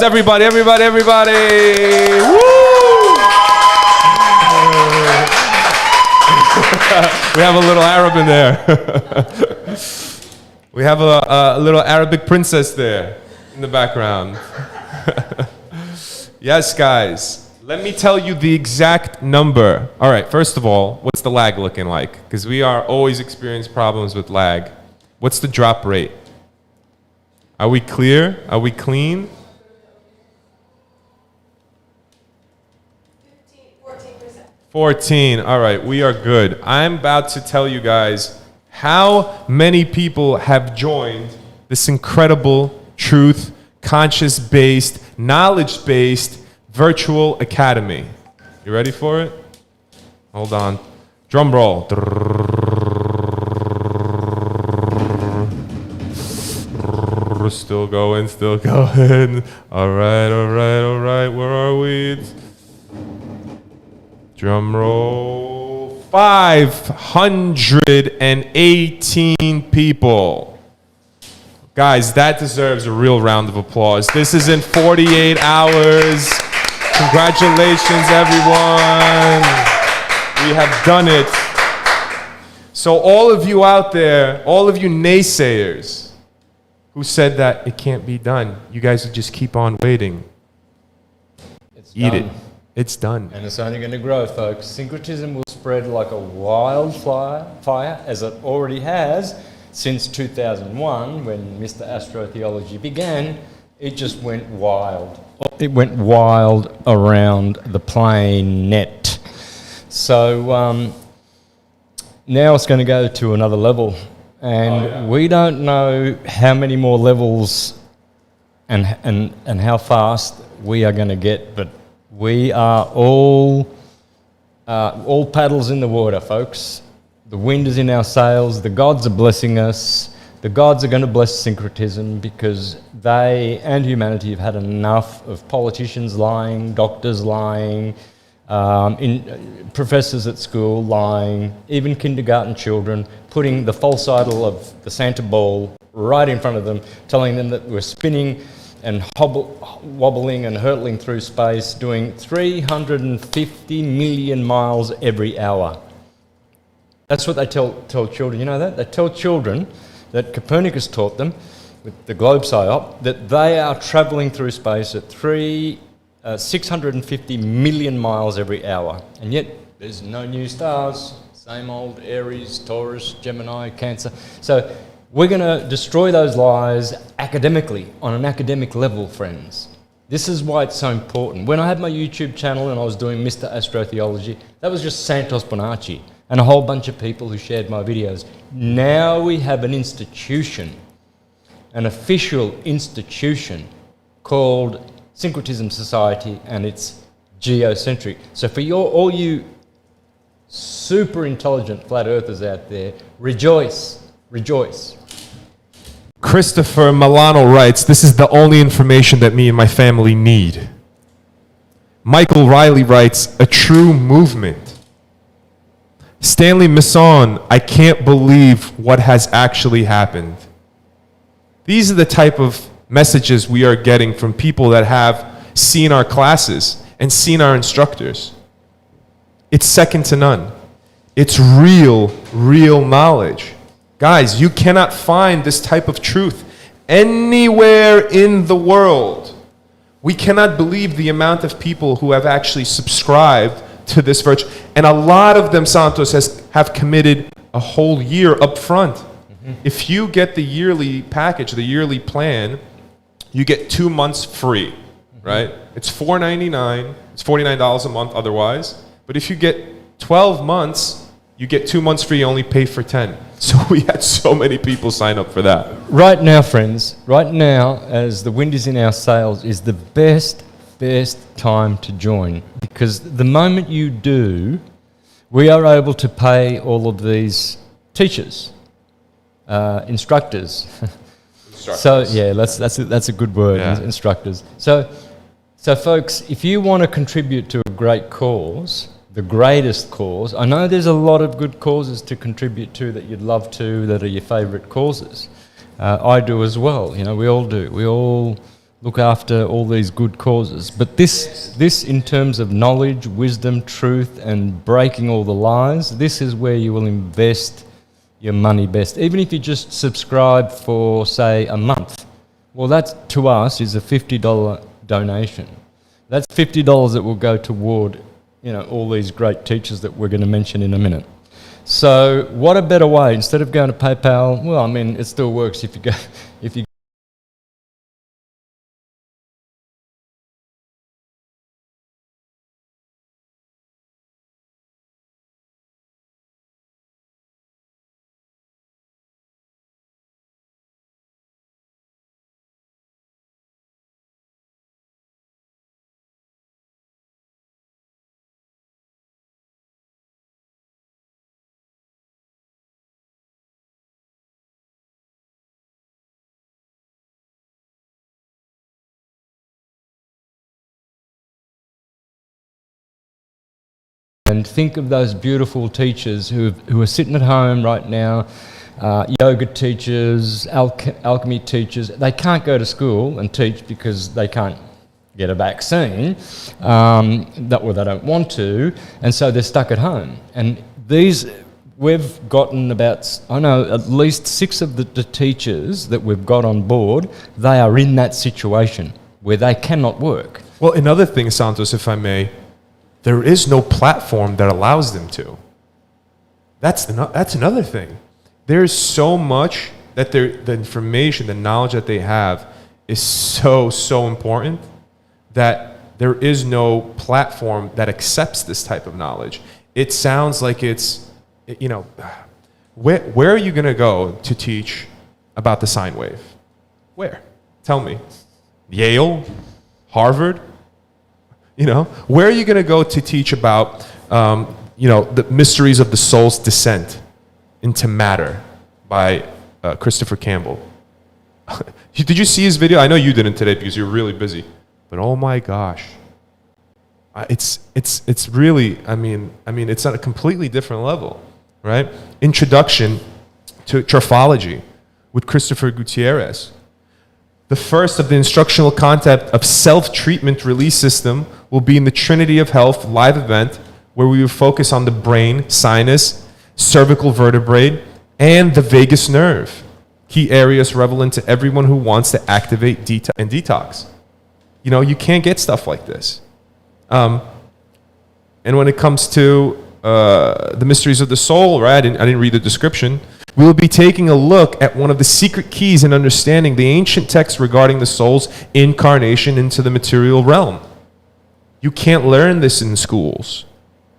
everybody, everybody, everybody. Woo! We have a little Arab in there. We have a little Arabic princess there in the background. Yes, guys. Let me tell you the exact number. All right, first of all, what's the lag looking like? Because we are always experiencing problems with lag. What's the drop rate? Are we clear? Are we clean? 14%. 14. All right, we are good. I'm about to tell you guys how many people have joined this incredible truth, conscious-based, knowledge-based virtual academy. You ready for it? Hold on. Drum roll. Still going, still going. All right, all right, all right. Where are we? Drum roll. 518 people. Guys, that deserves a real round of applause. This is in 48 hours. Congratulations, everyone. We have done it. So all of you out there, all of you naysayers who said that it can't be done, you guys would just keep on waiting. Eat it. It's done. And it's only going to grow, folks. Syncretism will spread like a wildfire, as it already has since 2001, when Mr. Astrotheology began. It just went wild. It went wild around the planet. So now it's going to go to another level. And we don't know how many more levels and how fast we are going to get, but we are all paddles in the water, folks. The wind is in our sails. The gods are blessing us. The gods are going to bless syncretism because they and humanity have had enough of politicians lying, doctors lying, professors at school lying, even kindergarten children putting the false idol of the Santa ball right in front of them, telling them that we're spinning and wobbling and hurtling through space, doing 350 million miles every hour. That's what they tell children. You know that? They tell children that Copernicus taught them with the globe psyop that they are travelling through space at 650 million miles every hour. And yet there's no new stars. Same old Aries, Taurus, Gemini, Cancer. So we're going to destroy those lies academically, on an academic level, friends. This is why it's so important. When I had my YouTube channel and I was doing Mr. Astrotheology, that was just Santos Bonacci and a whole bunch of people who shared my videos. Now we have an institution, an official institution called Syncretism Society, and it's geocentric. So for all you super intelligent flat earthers out there, rejoice, rejoice. Christopher Milano writes, this is the only information that me and my family need. Michael Riley writes, a true movement. Stanley Masson, I can't believe what has actually happened. These are the type of messages we are getting from people that have seen our classes and seen our instructors. It's second to none. It's real, real knowledge. Guys, you cannot find this type of truth anywhere in the world. We cannot believe the amount of people who have actually subscribed to this virtue. And a lot of them, Santos, have committed a whole year up front. Mm-hmm. If you get the yearly package, the yearly plan, you get 2 months free, mm-hmm. right? It's $4.99. It's $49 a month otherwise. But if you get 12 months, you get 2 months free, you only pay for 10. So we had so many people sign up for that. Right now, friends, right now, as the wind is in our sails, is the best time to join. Because the moment you do, we are able to pay all of these teachers, instructors. So yeah, that's a good word, yeah. Instructors. So folks, if you want to contribute to a great cause, the greatest cause, I know there's a lot of good causes to contribute to that you'd love to, that are your favourite causes. I do as well, you know, we all do. We all look after all these good causes. But this in terms of knowledge, wisdom, truth, and breaking all the lies, this is where you will invest your money best. Even if you just subscribe for, say, a month, well, that to us is a $50 donation. That's $50 that will go toward, all these great teachers that we're going to mention in a minute. So what a better way, instead of going to PayPal, well, I mean, it still works if you and think of those beautiful teachers who are sitting at home right now, yoga teachers, alchemy teachers. They can't go to school and teach because they can't get a vaccine, or they don't want to, and so they're stuck at home. And we've gotten about, I know, at least 6 of the teachers that we've got on board, they are in that situation where they cannot work. Well, another thing, Santos, if I may, there is no platform that allows them to. That's another thing. There's so much that the information, the knowledge that they have is so important that there is no platform that accepts this type of knowledge. It sounds like it's, where are you going to go to teach about the sine wave? Where? Tell me. Yale? Harvard? Where are you going to go to teach about, the mysteries of the soul's descent into matter by Christopher Campbell? Did you see his video? I know you didn't today because you're really busy. But oh my gosh, it's really, I mean, it's at a completely different level, right? Introduction to Trophology with Christopher Gutierrez. The first of the instructional concept of self-treatment release system will be in the Trinity of Health live event, where we will focus on the brain, sinus, cervical vertebrae, and the vagus nerve, key areas relevant to everyone who wants to activate and detox. You can't get stuff like this. And when it comes to the mysteries of the soul, right? I didn't read the description. We will be taking a look at one of the secret keys in understanding the ancient texts regarding the soul's incarnation into the material realm. You can't learn this in schools.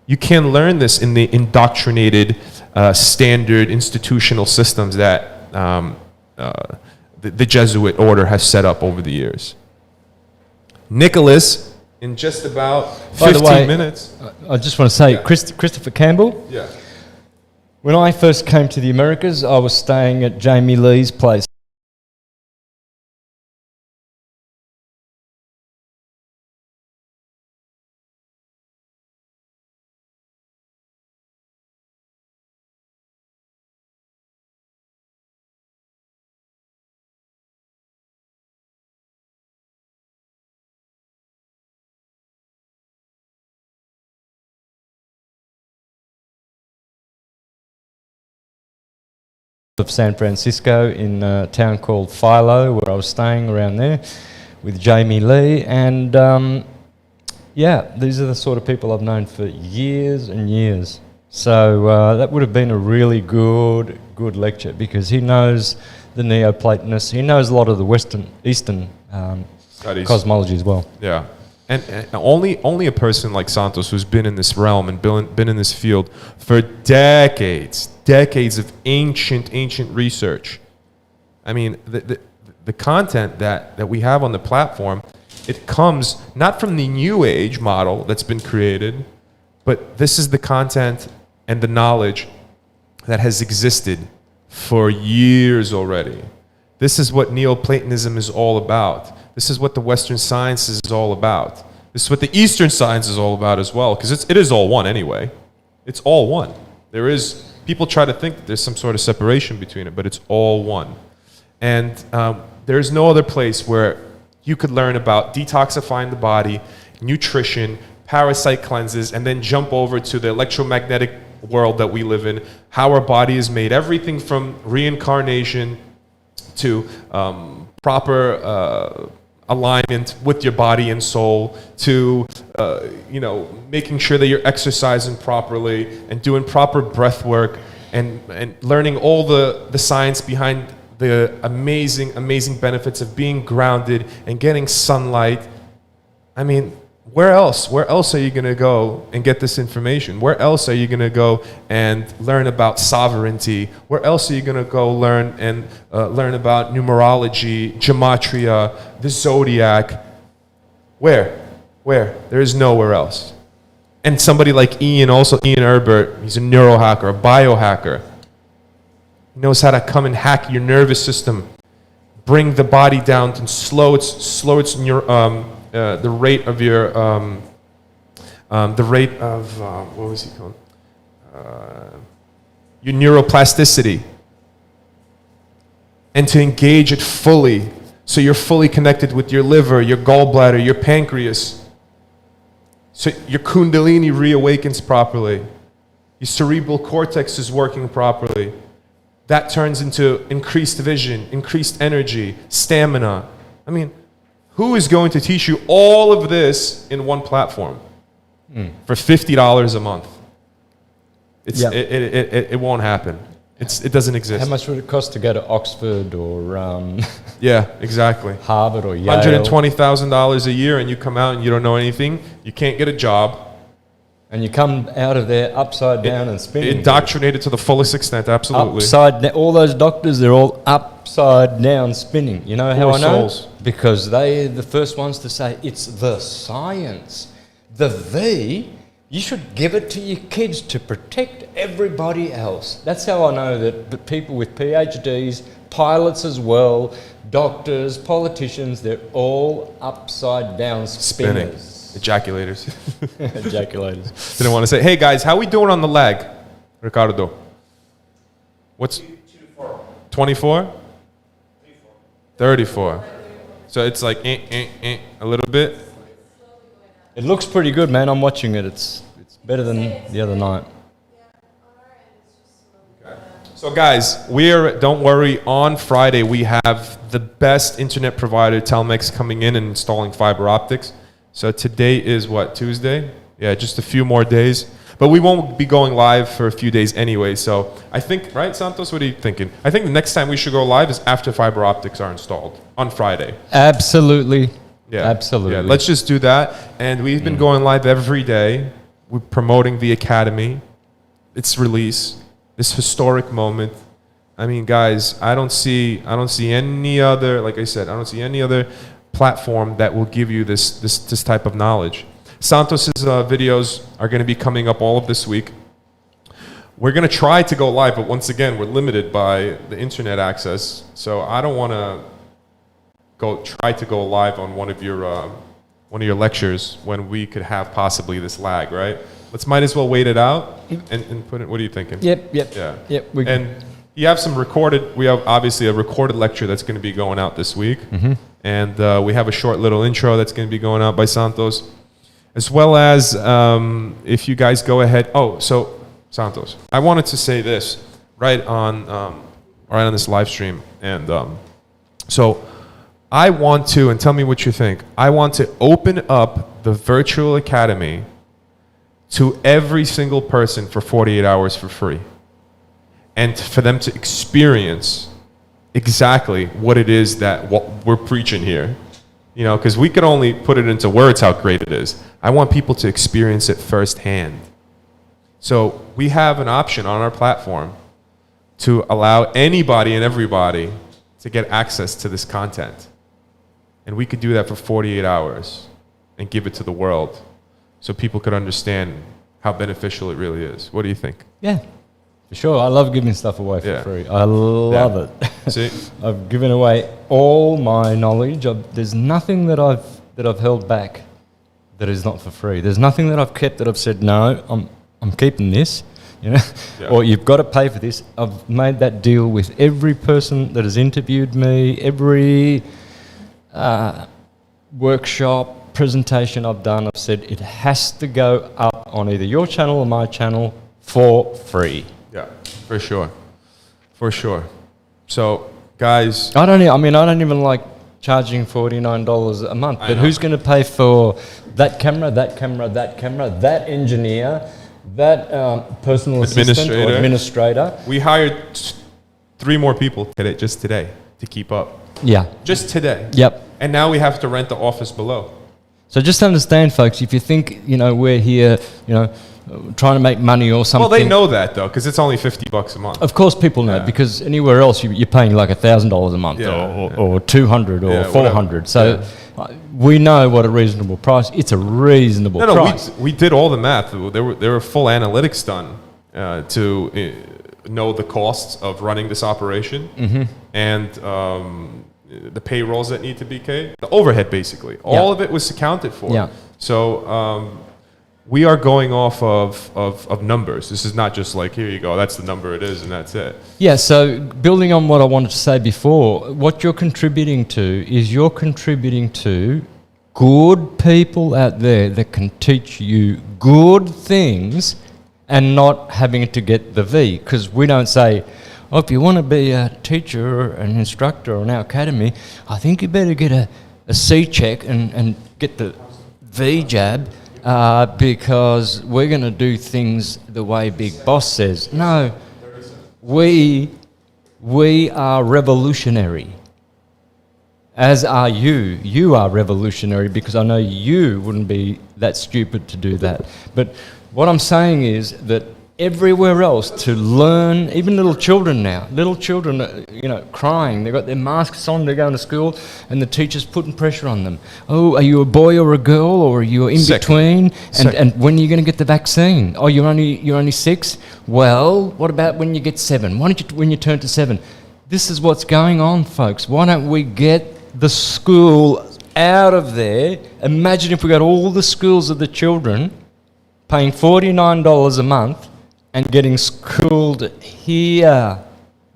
You can't learn this in the indoctrinated, standard institutional systems that the Jesuit order has set up over the years. Nicholas, in just about 15 minutes. I just want to say, Christopher Campbell. Yeah. When I first came to the Americas, I was staying at Jamie Lee's place. Of San Francisco in a town called Philo, where I was staying around there with Jamie Lee, and these are the sort of people I've known for years and years. So that would have been a really good lecture, because he knows the Neoplatonists, he knows a lot of the Eastern cosmology as well. Yeah. And only a person like Santos, who's been in this realm and been in this field for decades of ancient research. I mean, the content that we have on the platform, it comes not from the New Age model that's been created, but this is the content and the knowledge that has existed for years already. This is what Neoplatonism is all about. This is what the Western science is all about. This is what the Eastern science is all about as well, because it is all one anyway. It's all one. People try to think that there's some sort of separation between it, but it's all one. And there's no other place where you could learn about detoxifying the body, nutrition, parasite cleanses, and then jump over to the electromagnetic world that we live in, how our body is made, everything from reincarnation to proper alignment with your body and soul, to making sure that you're exercising properly and doing proper breath work, and learning all the science behind the amazing benefits of being grounded and getting sunlight. I mean, where else are you going to go and get this information? Where else are you going to go and learn about sovereignty? Where else are you going to go learn about numerology, gematria, the zodiac? Where? There is nowhere else. And somebody like Ian Herbert, he's a neurohacker, a biohacker. He knows how to come and hack your nervous system, bring the body down and slow its the rate of your what was he called? Your neuroplasticity, and to engage it fully, so you're fully connected with your liver, your gallbladder, your pancreas, so your kundalini reawakens properly, your cerebral cortex is working properly. That turns into increased vision, increased energy, stamina. I mean, who is going to teach you all of this in one platform for $50 a month? It won't happen. It doesn't exist. How much would it cost to go to Oxford or yeah, exactly. Harvard or Yale? $120,000 a year, and you come out and you don't know anything. You can't get a job. And you come out of there upside down and spinning. Indoctrinated to the fullest extent, absolutely. All those doctors, they're all upside down spinning. You know how I know? Souls. Because they're the first ones to say, it's the science. You should give it to your kids to protect everybody else. That's how I know that the people with PhDs, pilots as well, doctors, politicians, they're all upside down spinners. Ejaculators. Ejaculators. Didn't want to say, hey guys, how we doing on the lag? Ricardo. What's 24? 34. So it's like a little bit. It looks pretty good, man. I'm watching it. It's better than the other night. So guys, don't worry, on Friday we have the best internet provider, Telmex, coming in and installing fiber optics. So today is what, Tuesday? Yeah, just a few more days. But we won't be going live for a few days anyway. So I think, right, Santos, what are you thinking? I think the next time we should go live is after fiber optics are installed on Friday. Absolutely. Yeah. Absolutely. Yeah, let's just do that. And we've been going live every day. We're promoting the Academy, its release, this historic moment. I mean, guys, I don't see any other, like I said, I don't see any other platform that will give you this type of knowledge. Santos's videos are going to be coming up all of this week. We're going to try to go live, but once again, we're limited by the internet access. So I don't want to try to go live on one of your lectures when we could have possibly this lag, right? Might as well wait it out and put it. What are you thinking? Yep. Yeah. Yep. And you have we have obviously a recorded lecture that's going to be going out this week. Mm-hmm. And we have a short little intro that's going to be going out by Santos. As well as if you guys go ahead. Oh, so Santos, I wanted to say this right on this live stream. And so I want to, and tell me what you think, I want to open up the virtual academy to every single person for 48 hours for free. And for them to experience exactly what it is that we're preaching here. You know, because we could only put it into words how great it is. I want people to experience it firsthand. So we have an option on our platform to allow anybody and everybody to get access to this content. And we could do that for 48 hours and give it to the world so people could understand how beneficial it really is. What do you think? Yeah, for sure. I love giving stuff away for free. I love it. See? I've given away all my knowledge. There's nothing that I've held back that is not for free. There's nothing that I've kept that I've said, no, I'm keeping this, you know, or you've got to pay for this. I've made that deal with every person that has interviewed me, every workshop, presentation I've done, I've said it has to go up on either your channel or my channel for free. Yeah, for sure. For sure. So, guys, I don't even like charging $49 a month, but who's going to pay for that camera, that engineer, that personal assistant or administrator? We hired 3 more people today to keep up. Yeah. Just today. Yep. And now we have to rent the office below. So just understand, folks, if you think, we're here, trying to make money or something. Well, they know that, though, because it's only $50 a month. Of course people know, because anywhere else you're paying like $1,000 a month or $200 or $400. So we know what a reasonable price. It's a reasonable price. We did all the math. There were full analytics done to know the costs of running this operation and the payrolls that need to be paid, the overhead basically. All of it was accounted for. Yeah. So we are going off of numbers. This is not just like, here you go, that's the number it is and that's it. Yeah, so building on what I wanted to say before, what you're contributing to is you're contributing to good people out there that can teach you good things and not having to get the V. Because we don't say, oh, if you want to be a teacher or an instructor in our academy, I think you better get a C check and get the V jab. Because we're going to do things the way Big Boss says. No, we are revolutionary. As are you. You are revolutionary because I know you wouldn't be that stupid to do that. But what I'm saying is that everywhere else to learn, even little children now, crying, they've got their masks on, they're going to school, and the teacher's putting pressure on them. Oh, are you a boy or a girl, or are you in between? And when are you going to get the vaccine? Oh, you're only 6? Well, what about when you get 7? Why don't you, when you turn to 7? This is what's going on, folks. Why don't we get the school out of there? Imagine if we got all the schools of the children paying $49 a month and getting schooled here.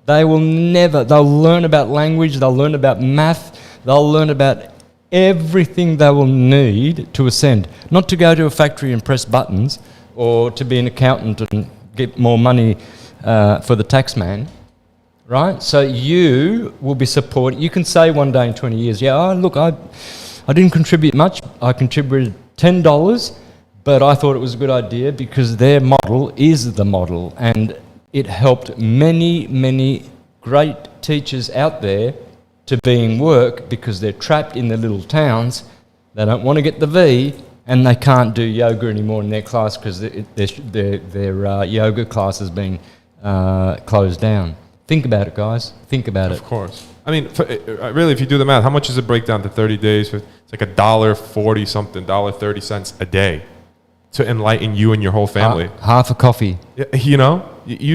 They'll learn about language, they'll learn about math, they'll learn about everything they will need to ascend. Not to go to a factory and press buttons or to be an accountant and get more money for the tax man, right? So you will be supported. You can say one day in 20 years, I didn't contribute much, I contributed $10, but I thought it was a good idea because their model is the model, and it helped many, many great teachers out there to be in work because they're trapped in their little towns. They don't want to get the V, and they can't do yoga anymore in their class because their yoga class has been closed down. Think about it, guys. Think about it. Of course. I mean, really, if you do the math, how much does it break down to 30 days? It's like $1.40 something, $1.30 a day to enlighten you and your whole family. Half a coffee. You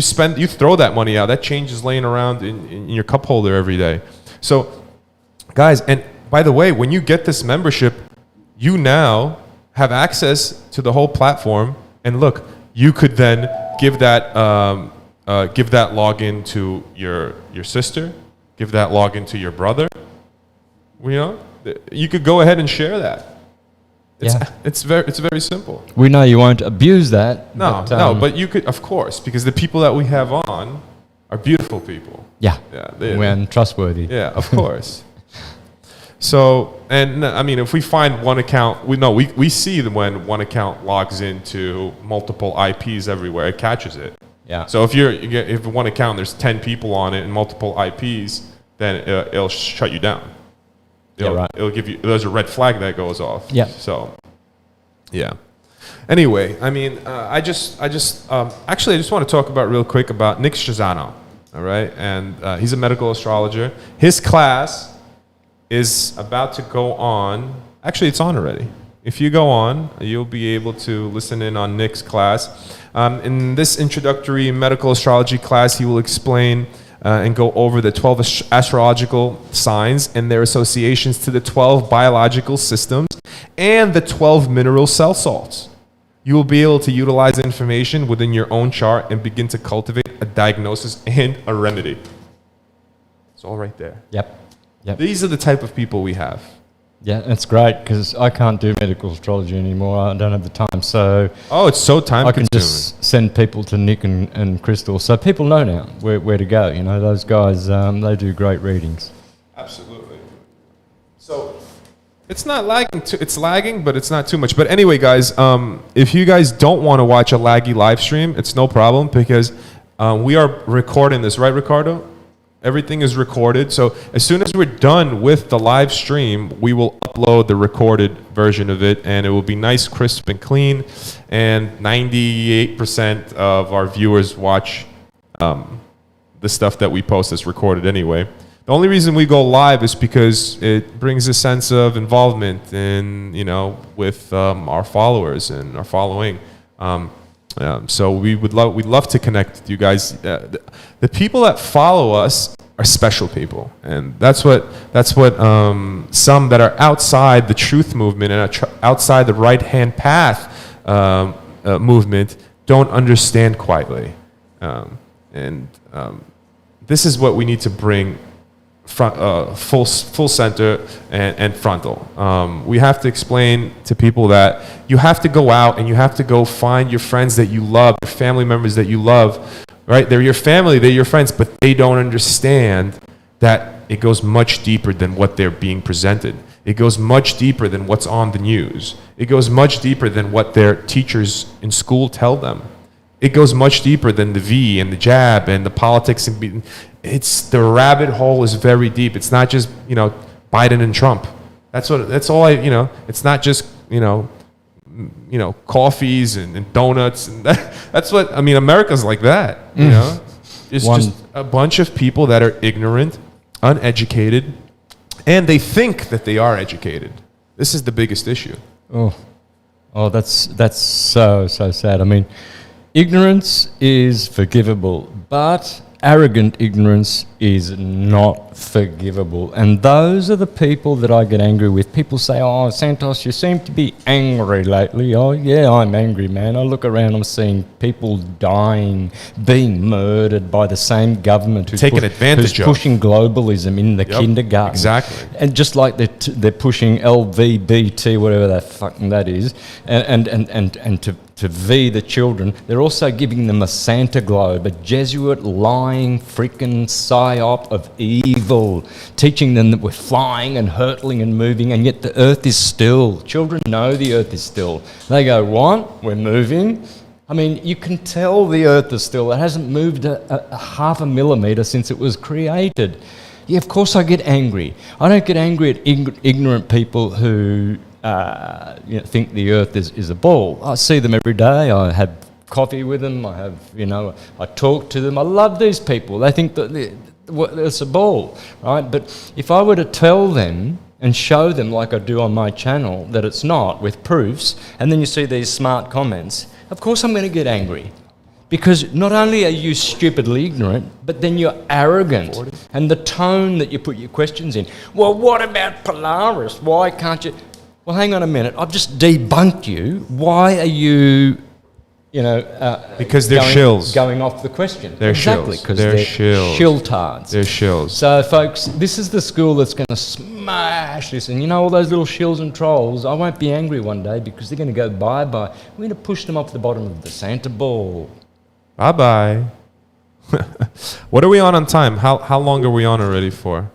throw that money out. That change is laying around in your cup holder every day. So, guys, and by the way, when you get this membership, you now have access to the whole platform. And look, you could then give that login to your sister, give that login to your brother. You could go ahead and share that. It's very simple. We know you won't abuse that. But you could, of course, because the people that we have on are beautiful people. We're trustworthy. Yeah, of course. So, and I mean, if we find one account, we see when one account logs into multiple IPs everywhere, it catches it. Yeah. So if one account there's 10 people on it and multiple IPs, then it'll shut you down. It'll give you, there's a red flag that goes off. Yeah. So, yeah. Anyway, I mean, I just want to talk about real quick about Nick Shazano. All right, and he's a medical astrologer. His class is about to go on. Actually, it's on already. If you go on, you'll be able to listen in on Nick's class. In this introductory medical astrology class, he will explain and go over the 12 astrological signs and their associations to the 12 biological systems and the 12 mineral cell salts. You will be able to utilize information within your own chart and begin to cultivate a diagnosis and a remedy. It's all right there. Yep. These are the type of people we have. Yeah, that's great because I can't do medical astrology anymore. I don't have the time. So Oh, it's so time I can consuming. just send people to Nick and Crystal. So people know now where to go. You know, those guys, they do great readings. Absolutely. So it's not lagging. It's lagging, but it's not too much. But anyway, guys, if you guys don't want to watch a laggy live stream, it's no problem because we are recording this, right, Ricardo? Everything is recorded. So as soon as we're done with the live stream, we will upload the recorded version of it, and it will be nice, crisp, and clean. And 98% of our viewers watch the stuff that we post that's recorded anyway. The only reason we go live is because it brings a sense of involvement in, you know, with our followers and our following. So we'd love to connect with you guys. The people that follow us are special people, and that's what some that are outside the truth movement and outside the right hand path movement don't understand quietly. This is what we need to bring full center and frontal. We have to explain to people that you have to go out and you have to go find your friends that you love, your family members that you love, right? They're your family, they're your friends, but they don't understand that it goes much deeper than what they're being presented. It goes much deeper than what's on the news. It goes much deeper than what their teachers in school tell them. It goes much deeper than the V and the jab and the politics. It's the rabbit hole is very deep. It's not just, you know, Biden and Trump. That's all it's not just, coffees and donuts and that's what, I mean, America's like that, you know. It's just a bunch of people that are ignorant, uneducated, and they think that they are educated. This is the biggest issue. Oh, that's so sad. I mean, ignorance is forgivable, but arrogant ignorance is not forgivable. And those are the people that I get angry with. People say, "Oh, Santos, you seem to be angry lately." Oh, yeah, I'm angry, man. I look around, I'm seeing people dying, being murdered by the same government who's taking advantage of, pushing globalism in the kindergarten. Exactly. And just like they're pushing LVBT, whatever that fucking that is, and to V the children, they're also giving them a Santa globe, a Jesuit lying freaking psyop of evil, teaching them that we're flying and hurtling and moving, and yet the earth is still. Children know the earth is still. They go, "What? We're moving?" I mean, you can tell the earth is still. It hasn't moved a half a millimetre since it was created. Yeah, of course I get angry. I don't get angry at ignorant people who think the earth is a ball. I see them every day. I have coffee with them. I talk to them. I love these people. They think that it's a ball, right? But if I were to tell them and show them, like I do on my channel, that it's not, with proofs, and then you see these smart comments, of course I'm going to get angry. Because not only are you stupidly ignorant, but then you're arrogant. And the tone that you put your questions in. Well, what about Polaris? Why can't you... Well, hang on a minute. I've just debunked you. Why are you, because they're shills. Going off the question. They're exactly, because they're shiltards. They're shills. So, folks, this is the school that's going to smash this. And all those little shills and trolls, I won't be angry one day because they're going to go bye-bye. We're going to push them off the bottom of the Santa ball. Bye-bye. What are we on time? How long are we on already for?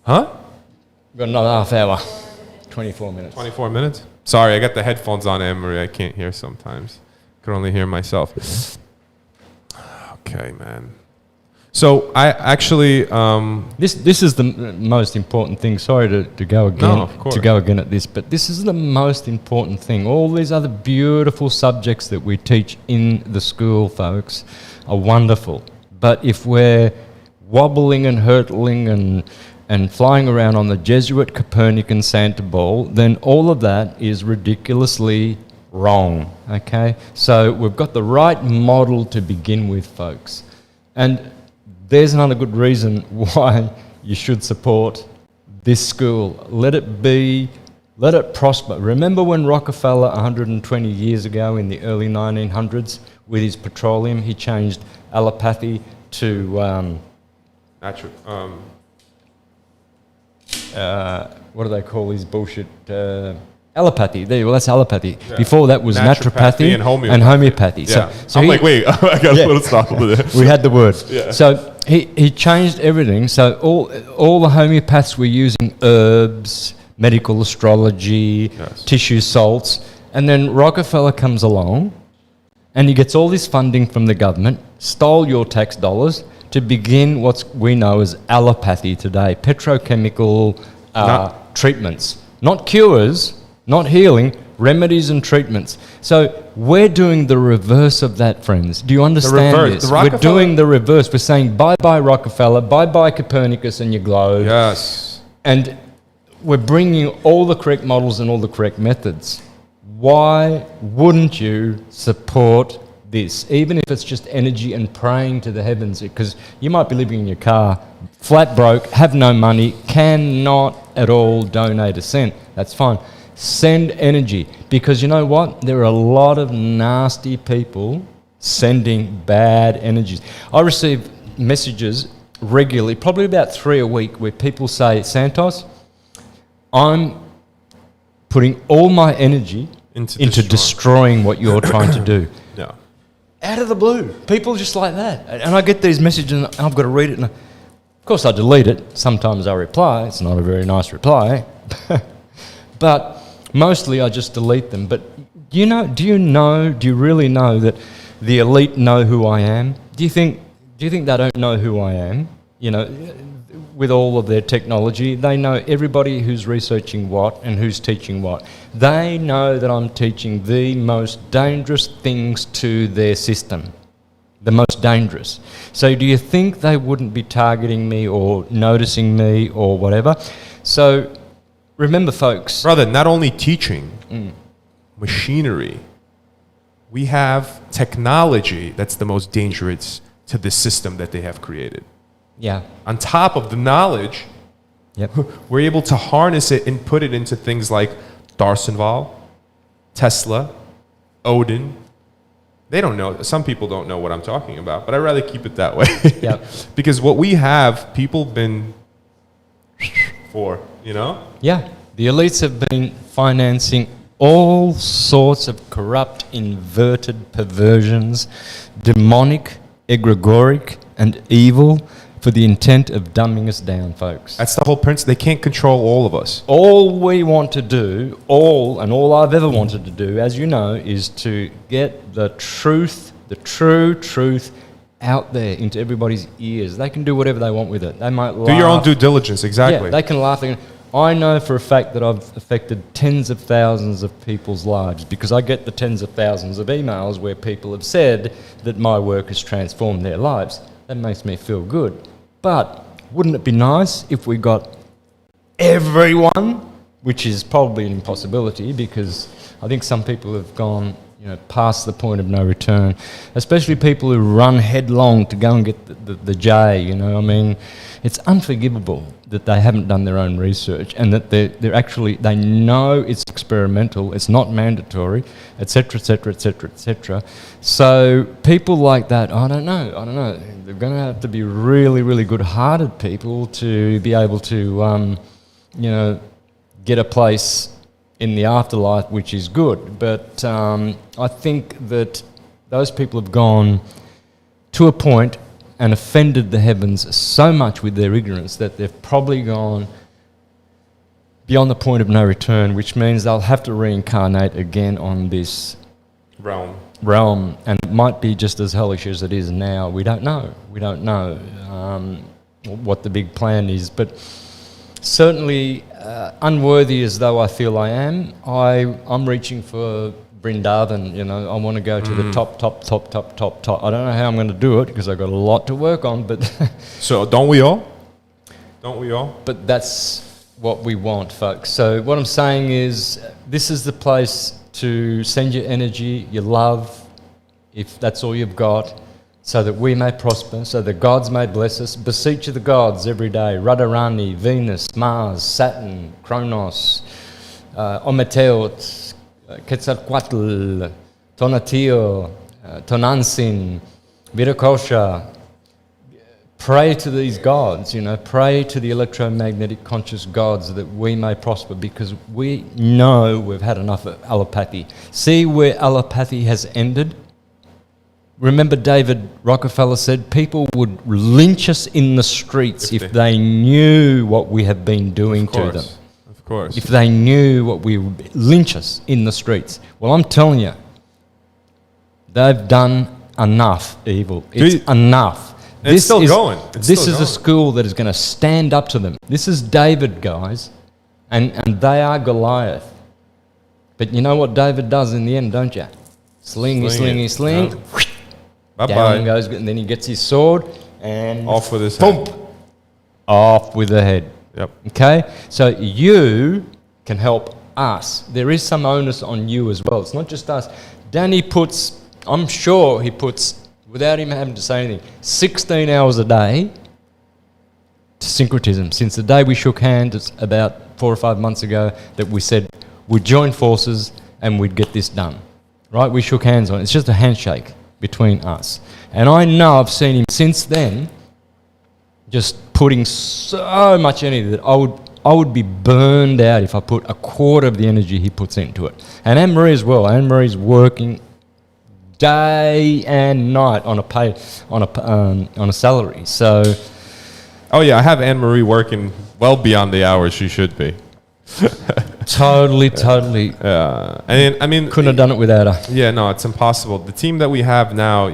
Huh? We've got another half hour. 24 minutes. 24 minutes? Sorry, I got the headphones on, Anne-Marie. I can't hear sometimes. I can only hear myself. Okay, man. So I actually... This is the most important thing. Sorry to go again. No, of course. To go again at this, but this is the most important thing. All these other beautiful subjects that we teach in the school, folks, are wonderful. But if we're wobbling and hurtling and flying around on the Jesuit Copernican Santa ball, then all of that is ridiculously wrong, okay? So we've got the right model to begin with, folks. And there's another good reason why you should support this school. Let it prosper. Remember when Rockefeller, 120 years ago in the early 1900s, with his petroleum, he changed allopathy to... what do they call these bullshit? Allopathy. There, well, that's allopathy. Yeah. Before that was naturopathy and homeopathy. Yeah. So I'm like, wait, I got a little stop over there. We had the word. Yeah. So he changed everything. So all the homeopaths were using herbs, medical astrology, tissue salts, and then Rockefeller comes along, and he gets all this funding from the government, stole your tax dollars to begin what we know as allopathy today, petrochemical treatments, not cures, not healing, remedies and treatments. So we're doing the reverse of that, friends. Do you understand this? We're doing the reverse. We're saying bye-bye Rockefeller, bye-bye Copernicus and your globe. Yes. And we're bringing all the correct models and all the correct methods. Why wouldn't you support this, even if it's just energy and praying to the heavens? Because you might be living in your car, flat broke, have no money, cannot at all donate a cent. That's fine. Send energy, because you know what? There are a lot of nasty people sending bad energies. I receive messages regularly, probably about 3 a week, where people say, Santos, I'm putting all my energy into destroying what you're trying to do. Yeah. Out of the blue. People just like that. And I get these messages and I've got to read it. And of course I delete it. Sometimes I reply. It's not a very nice reply. But mostly I just delete them. But do you really know that the elite know who I am? Do you think they don't know who I am? You know, with all of their technology, they know everybody who's researching what and who's teaching what. They know that I'm teaching the most dangerous things to their system. The most dangerous. So do you think they wouldn't be targeting me or noticing me or whatever? So remember, folks. Brother, not only teaching, machinery. We have technology that's the most dangerous to the system that they have created. Yeah. On top of the knowledge, we're able to harness it and put it into things like Darsenval, Tesla, Odin. They don't know. Some people don't know what I'm talking about, but I'd rather keep it that way. Because what we have, people been for, you know? Yeah. The elites have been financing all sorts of corrupt, inverted perversions, demonic, egregoric, and evil, for the intent of dumbing us down, folks. That's the whole principle. They can't control all of us. All we want to do, all I've ever wanted to do, as you know, is to get the truth, the true truth, out there into everybody's ears. They can do whatever they want with it. They might laugh. Do your own due diligence, exactly. Yeah, they can laugh. I know for a fact that I've affected tens of thousands of people's lives, because I get the tens of thousands of emails where people have said that my work has transformed their lives. That makes me feel good. But wouldn't it be nice if we got everyone, which is probably an impossibility, because I think some people have gone, past the point of no return, especially people who run headlong to go and get the J, I mean, it's unforgivable that they haven't done their own research, and that they know it's experimental, it's not mandatory, etc., etc., etc., etc. So people like that, I don't know. They're going to have to be really, really good-hearted people to be able to, get a place in the afterlife, which is good. But I think that those people have gone to a point and offended the heavens so much with their ignorance that they've probably gone beyond the point of no return, which means they'll have to reincarnate again on this realm, and it might be just as hellish as it is now. We don't know what the big plan is, but certainly unworthy as though I feel I am, I'm reaching for Brindavan. I want to go to the top. I don't know how I'm going to do it, because I've got a lot to work on, but so don't we all? But that's what we want, folks. So what I'm saying is, this is the place to send your energy, your love, if that's all you've got, so that we may prosper, so that gods may bless us. Beseech the gods every day: Radharani, Venus, Mars, Saturn, Kronos, Ometeot, Quetzalcoatl, Tonatiuh, Tonantzin, Viracosha. pray to these gods, pray to the electromagnetic conscious gods that we may prosper, because we know we've had enough of allopathy. See where allopathy has ended? Remember David Rockefeller said people would lynch us in the streets if they knew what we have been doing to them. Of course. If they knew what we would lynch us in the streets. Well, I'm telling you, they've done enough evil. It's enough. It's still going. This is a school that is going to stand up to them. This is David, guys, and they are Goliath. But you know what David does in the end, don't you? Sling. Yeah. Bye-bye. Down goes, and then he gets his sword and off with his head. Off with the head. Yep. Okay? So you can help us. There is some onus on you as well. It's not just us. Danny puts, I'm sure he puts, without him having to say anything, 16 hours a day to syncretism. Since the day we shook hands about 4 or 5 months ago that we said we'd join forces and we'd get this done. Right? We shook hands on it. It's just a handshake between us. And I know I've seen him since then just putting so much energy that I would be burned out if I put a quarter of the energy he puts into it. And Anne-Marie as well. Anne-Marie's working day and night on a salary. So, oh yeah, I have Anne-Marie working well beyond the hours she should be. Totally. Yeah, and I mean, couldn't have done it without her. Yeah, no, it's impossible. The team that we have now,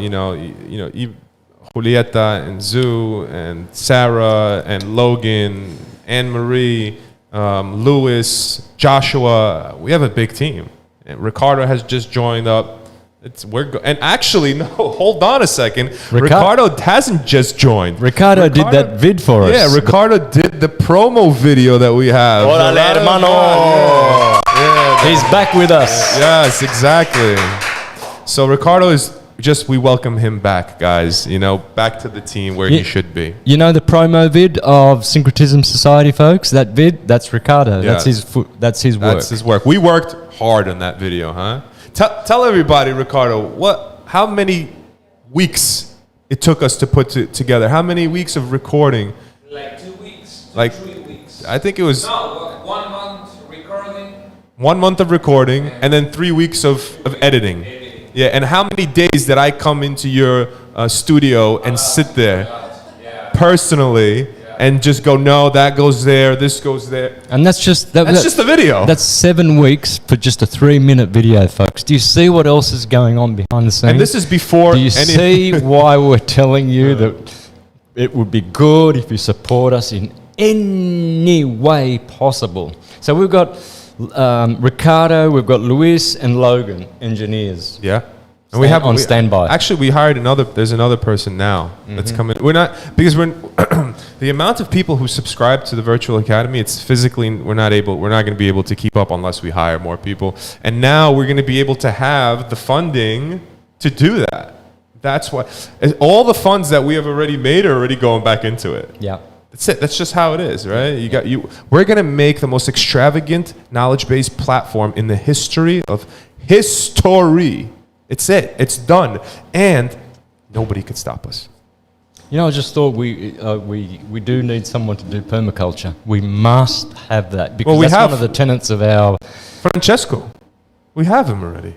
Julieta and Zoo and Sarah and Logan, Anne-Marie, Lewis, Joshua. We have a big team. And Ricardo has just joined up. And actually, no, hold on a second. Ricardo hasn't just joined. Ricardo did that vid for us. Yeah, Ricardo did the promo video that we have. Órale, hermano. Yeah, he's back with us. Yes, exactly. So Ricardo is just, we welcome him back, guys. Back to the team where he should be. You know the promo vid of Syncretism Society, folks? That vid, that's Ricardo. Yeah. That's his work. That's his work. We worked hard on that video, huh? Tell everybody, Ricardo, how many weeks it took us to put together? How many weeks of recording? Like 2 weeks. Like 3 weeks. I think it was 1 month recording. 1 month of recording and then 3 weeks of editing. Yeah, and how many days did I come into your studio and sit there personally and just go, no, that goes there, this goes there. And that's just the video. That's 7 weeks for just a 3-minute video, folks. Do you see what else is going on behind the scenes? And this is before. Do you see why we're telling you that it would be good if you support us in any way possible? So we've got Ricardo, we've got Luis and Logan, engineers. Yeah. And we have on standby. Actually, we hired there's another person now that's coming. We're not, because the amount of people who subscribe to the virtual academy, it's physically, we're not going to be able to keep up unless we hire more people. And now we're going to be able to have the funding to do that. That's why all the funds that we have already made are already going back into it. Yeah. That's it. That's just how it is, right? We're going to make the most extravagant knowledge-based platform in the history of history. It's it. It's done. And nobody could stop us. I just thought we do need someone to do permaculture. We must have that because that's one of the tenets of our... Francesco. We have him already.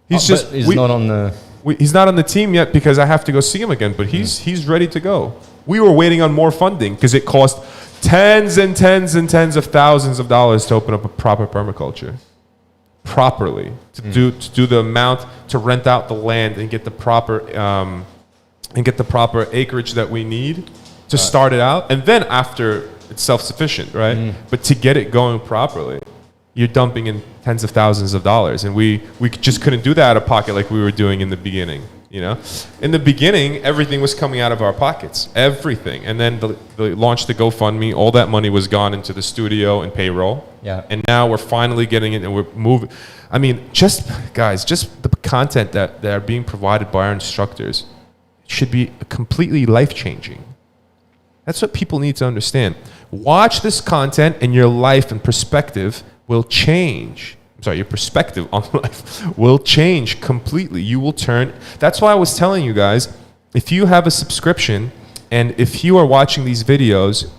He's not on the... He's not on the team yet because I have to go see him again, but he's ready to go. We were waiting on more funding because it cost tens and tens and tens of thousands of dollars to open up a proper permaculture. Properly. To do the amount, to rent out the land and get the proper acreage that we need to start it out. And then after, it's self-sufficient, right? But to get it going properly, you're dumping in tens of thousands of dollars. And we just couldn't do that out of pocket like we were doing in the beginning. In the beginning, everything was coming out of our pockets, everything. And then they launched the GoFundMe. All that money was gone into the studio and payroll. Yeah. And now we're finally getting it and we're moving. I mean, just the content that are being provided by our instructors should be completely life-changing. That's what people need to understand. Watch this content and your life and perspective will change. Your perspective on life will change completely. You will turn. That's why I was telling you guys, if you have a subscription And if you are watching these videos,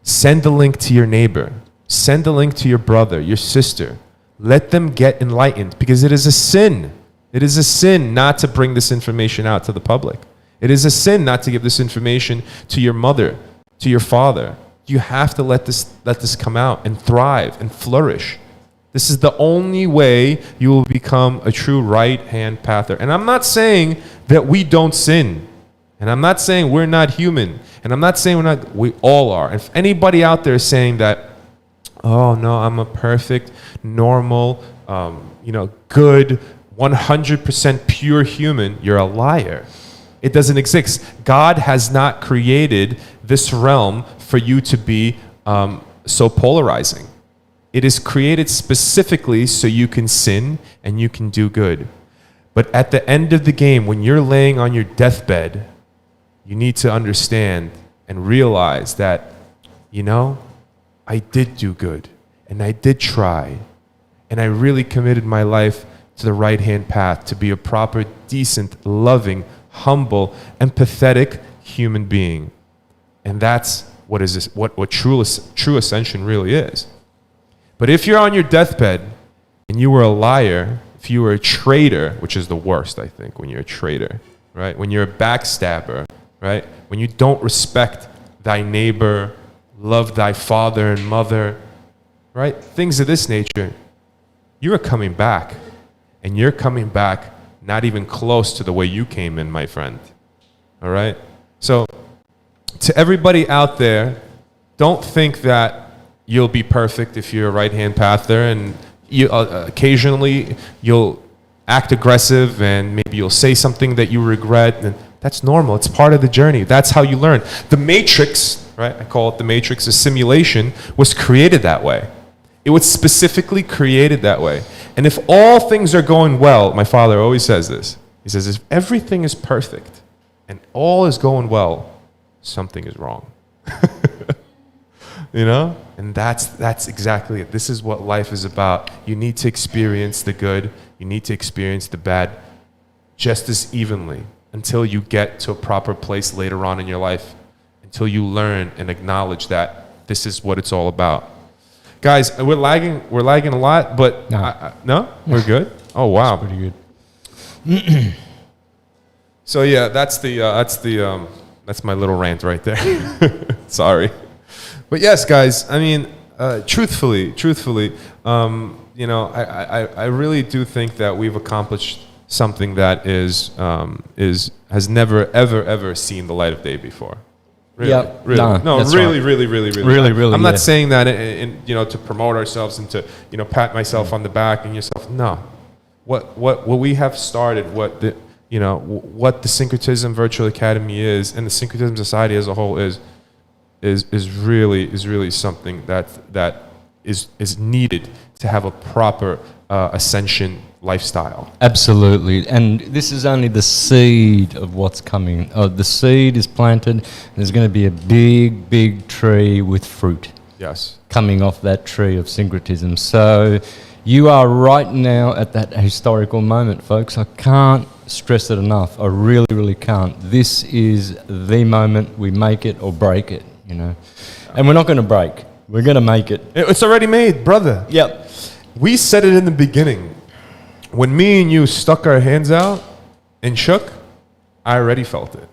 send a link to your neighbor. Send a link to your brother, your sister. Let them get enlightened, because it is a sin. It is a sin not to bring this information out to the public. It is a sin not to give this information to your mother, to your father. You have to let this come out and thrive and flourish. This is the only way you will become a true right-hand pather. And I'm not saying that we don't sin. And I'm not saying we're not human. And I'm not saying we all are. If anybody out there is saying that, oh no, I'm a perfect, normal, good, 100% pure human, you're a liar. It doesn't exist. God has not created this realm for you to be so polarizing. It is created specifically so you can sin and you can do good. But at the end of the game, when you're laying on your deathbed, you need to understand and realize that, I did do good and I did try and I really committed my life to the right-hand path to be a proper, decent, loving, humble, empathetic human being. And that's what true ascension really is. But if you're on your deathbed and you were a liar, if you were a traitor, which is the worst, I think, when you're a traitor, right? When you're a backstabber, right? When you don't respect thy neighbor, love thy father and mother, right? Things of this nature, you are coming back. And you're coming back not even close to the way you came in, my friend. All right? So, to everybody out there, don't think that you'll be perfect if you're a right-hand pather, and occasionally you'll act aggressive and maybe you'll say something that you regret, and that's normal. It's part of the journey. That's how you learn. The Matrix, right? I call it the Matrix, a simulation, was created that way. It was specifically created that way. And if all things are going well, my father always says this. He says, if everything is perfect and all is going well, something is wrong. And that's exactly it. This is what life is about. You need to experience the good. You need to experience the bad just as evenly until you get to a proper place later on in your life, until you learn and acknowledge that this is what it's all about. Guys, we're lagging a lot, but no, we're good. Oh wow, that's pretty good. So yeah, that's my little rant right there. Sorry, but yes, guys. I mean, truthfully, I really do think that we've accomplished something that has never ever seen the light of day before. Really, yep. Really. No, really, right. really. I'm not yeah. saying that to promote ourselves and to pat myself on the back and yourself. No, what we have started, what the Syncretism Virtual Academy is, and the Syncretism Society as a whole is really something that is needed to have a proper ascension lifestyle. Absolutely, and this is only the seed of what's coming. The seed is planted. There's going to be a big tree with fruit. Yes. Coming off that tree of syncretism. So you are right now at that historical moment, folks. I can't stress it enough. I really can't. This is the moment. We make it or break it, And we're not going to break. We're going to make it. It's already made, brother. Yep. We said it in the beginning. When me and you stuck our hands out and shook, I already felt it.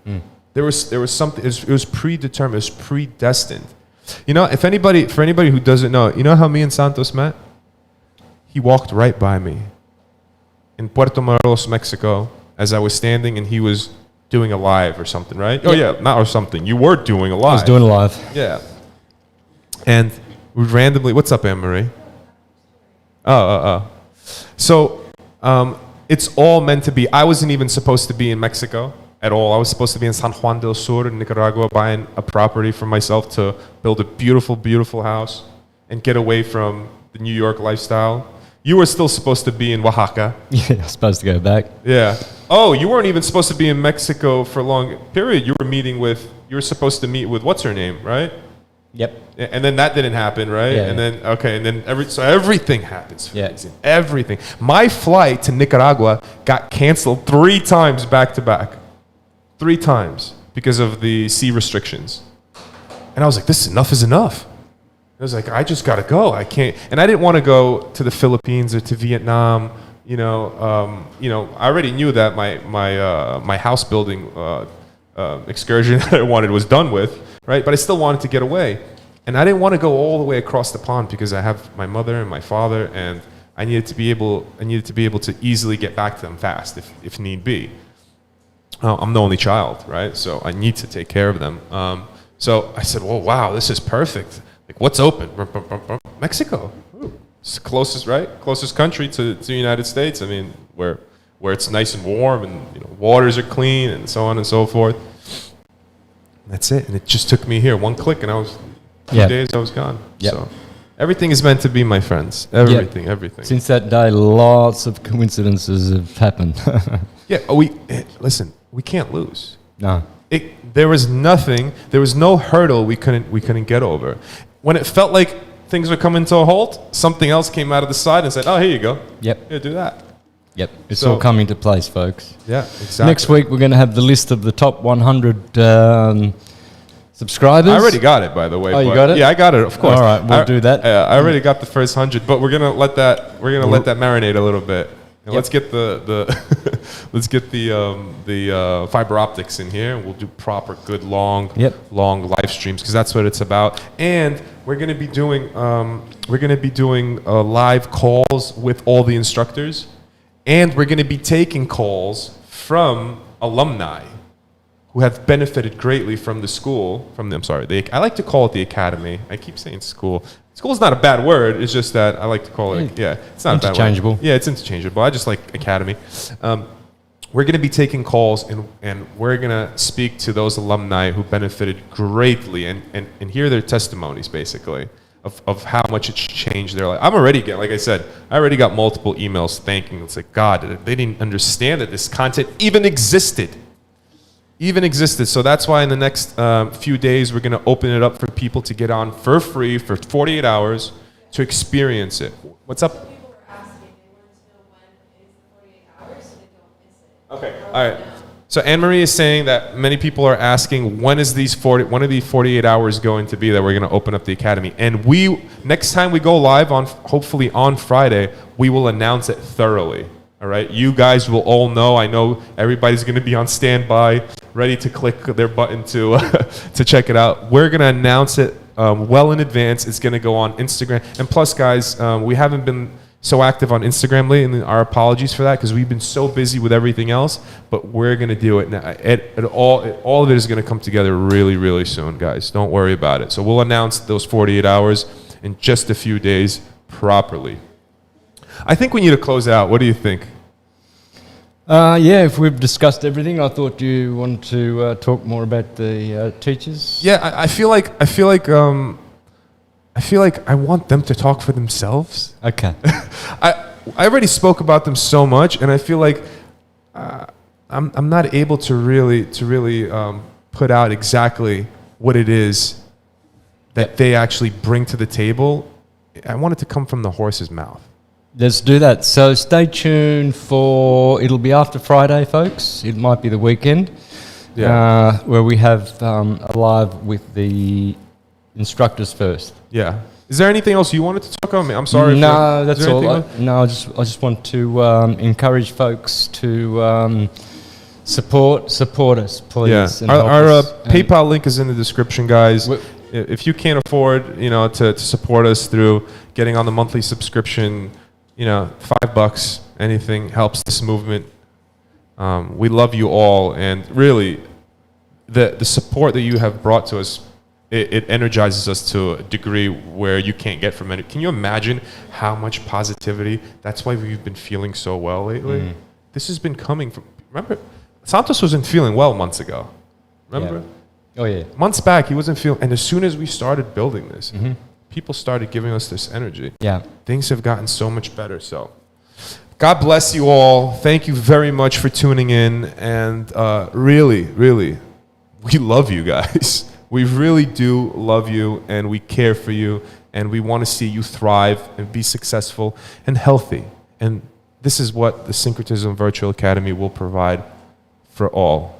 There was something. It was predetermined. It was predestined. For anybody who doesn't know, you know how me and Santos met? He walked right by me in Puerto Morelos, Mexico, as I was standing, and he was doing a live or something, right? Oh yeah, not or something. You were doing a live. I was doing a live. Yeah. And we randomly, what's up, Anne-Marie? So. It's all meant to be. I wasn't even supposed to be in Mexico at all. I was supposed to be in San Juan del Sur in Nicaragua buying a property for myself to build a beautiful house and get away from the New York lifestyle. You were still supposed to be in Oaxaca. Yeah, I was supposed to go back. Yeah. Oh, you weren't even supposed to be in Mexico for a long period. You were supposed to meet with what's her name, right? Yep. And then that didn't happen, right? Yeah, and then everything happens. Yeah. Everything. My flight to Nicaragua got canceled 3 times back to back. 3 times because of the sea restrictions. And I was like, this enough is enough. I was like, I just gotta go. I can't. And I didn't want to go to the Philippines or to Vietnam. I already knew that my house building excursion that I wanted was done with, right? But I still wanted to get away. And I didn't want to go all the way across the pond because I have my mother and my father, and I needed to be able to easily get back to them fast if need be. I'm the only child, right? So I need to take care of them. So I said, well, wow, this is perfect. Like, what's open? Mexico. Ooh. It's the closest, right? Closest country to the United States. I mean, where it's nice and warm, and waters are clean, and so on and so forth. That's it. And it just took me here, one click, and I was 2 days. I was gone. Yep. So everything is meant to be, my friends. Everything. Since that day, lots of coincidences have happened. Yeah. Listen. We can't lose. No. There was nothing. There was no hurdle we couldn't get over. When it felt like things were coming to a halt, something else came out of the side and said, "Oh, here you go. Yep. Yeah, do that." Yep. It's all coming to place, folks. Yeah, exactly. Next week, we're going to have the list of the top 100 subscribers. I already got it, by the way. Oh, you got it? Yeah, I got it. Of course. All right, we'll do that. I already got the first 100, but we're gonna let that marinate a little bit. And let's get the fiber optics in here, and we'll do proper, good, long live streams, because that's what it's about. And we're gonna be doing live calls with all the instructors, and we're gonna be taking calls from alumni who have benefited greatly from the school. I like to call it the academy. I keep saying school. School is not a bad word. It's just that I like to call it. Yeah, it's not interchangeable. A bad word. Yeah, it's interchangeable. I just like academy. We're going to be taking calls, and we're going to speak to those alumni who benefited greatly, and hear their testimonies, basically, of how much it's changed their life. I already got multiple emails thanking. It's like, God, they didn't understand that this content even existed. So that's why in the next few days, we're going to open it up for people to get on for free for 48 hours to experience it. What's up? People were asking, they wanted to know when is the 48 hours so they don't miss it. Okay, all right. So Anne-Marie is saying that many people are asking, when are these 48 hours going to be that we're going to open up the academy? And next time we go live, hopefully on Friday, we will announce it thoroughly. All right, you guys will all know. I know everybody's going to be on standby, ready to click their button to to check it out. We're going to announce it well in advance. It's going to go on Instagram. And plus, guys, we haven't been so active on Instagram lately, and our apologies for that, because we've been so busy with everything else. But we're going to do it now. All of it is going to come together really, really soon, guys. Don't worry about it. So we'll announce those 48 hours in just a few days properly. I think we need to close out. What do you think? If we've discussed everything, I thought you wanted to talk more about the teachers. Yeah, I feel like I want them to talk for themselves. Okay. I already spoke about them so much, and I feel like I'm not able to really put out exactly what it is that they actually bring to the table. I want it to come from the horse's mouth. Let's do that. So stay tuned it'll be after Friday, folks. It might be the weekend, where we have a live with the instructors first. Yeah. Is there anything else you wanted to talk about? I'm sorry. No, that's all. I just want to encourage folks to support us, please. Yeah. And Our PayPal link is in the description, guys. If you can't afford, to support us through getting on the monthly subscription, $5, anything helps this movement. We love you all, and really, the support that you have brought to us, it energizes us to a degree where you can't get from it. Can you imagine how much positivity? That's why we've been feeling so well lately. Mm. This has been coming from. Remember, Santos wasn't feeling well months ago. Remember? Yeah. Oh yeah. Months back, he wasn't feeling, and as soon as we started building this, people started giving us this energy. Yeah. Things have gotten so much better. So, God bless you all. Thank you very much for tuning in, and really, really, we love you guys. We really do love you, and we care for you, and we want to see you thrive and be successful and healthy. And this is what the Syncretism Virtual Academy will provide for all.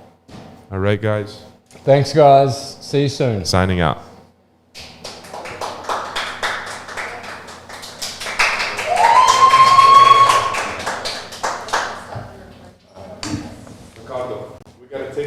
All right, guys? Thanks, guys. See you soon. Signing out. Ricardo.